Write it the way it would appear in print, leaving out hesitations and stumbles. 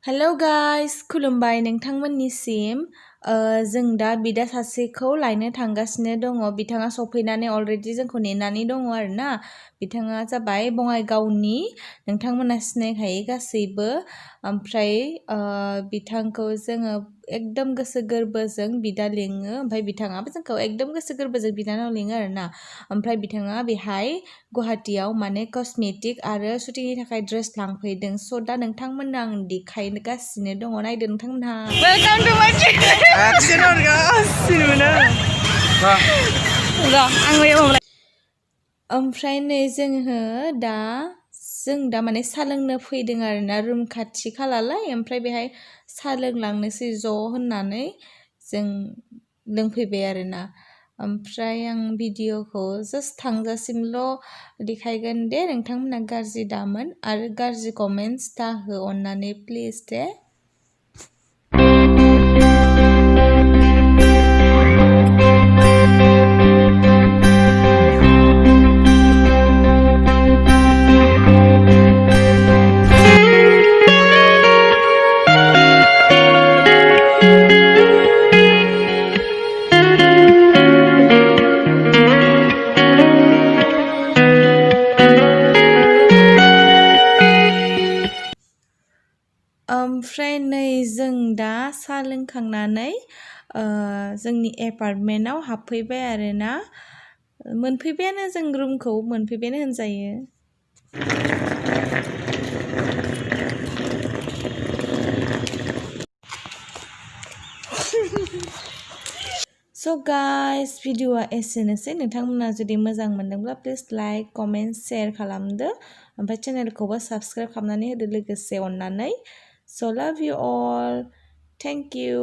hello guys खुलुमबाय नोंथांमोननिसिम जों दा बिदा सासेखौ लायनो थांगासिनो दङ बिथाङा सफैनानै अलरेडि जोंखौ नेनानै दङ आरोना बिथाङा जाबाय बङाइगावनि नोंथांमोना सिनायखायो गासैबो ओमफ्राय बिथांखौ जोङो एकदम गोसो गोरबोजों बिदा लिङो ओमफ्राय बिथाङाबो जोंखौ एकदम गोसो गोरबोजों बिनानाव लिङो आरोना ओमफ्राय बिथाङा बेहाय गुवाहाटीयाव माने कस्मेटिक आरो शुटिंनि थाखाय ड्रेस लांफैदों स' दा नोंथांमोननो आं देखायगासिनो दङ नायदो नोंथांमोनहा वेलकाम टु माय चेनेल एक्सन हरगासिनो ना ओमफ्राय नै जों दा माने साहा लोंनो फैदों आरोना रुम खाथि खालालाय ओमफ्राय बेहाय साहा लोंलांनोसै ज' होननानै जों लोंफैबाय आरोना ओमफ्राय आं भिडिअखौ जास्ट थांजासिमल' देखायगोन दे नोंथांमोना गाज्रि दामोन आरो गाज्रि कमेन्ट्स दाहो अननानै प्लिज दे ओमफ्राय नै जों दा साहा लोंखांनानै जोंनि एपार्टमेन्टआव हाबफैबाय आरोना मोनफैबायानो जों रुमखौ मोनफैबायानो होनजायो स' गाइस भिडिअआ एसेनोसै नोंथांमोना जुदि मोजां मोनदोंब्ला प्लिज लाइक कमेन्ट शेयार खालामदो ओमफ्राय चेनेलखौबो साबस्क्राइब खालामनानै होदो लोगोसे अननानै स' लाभ इउ अल थेंक इउ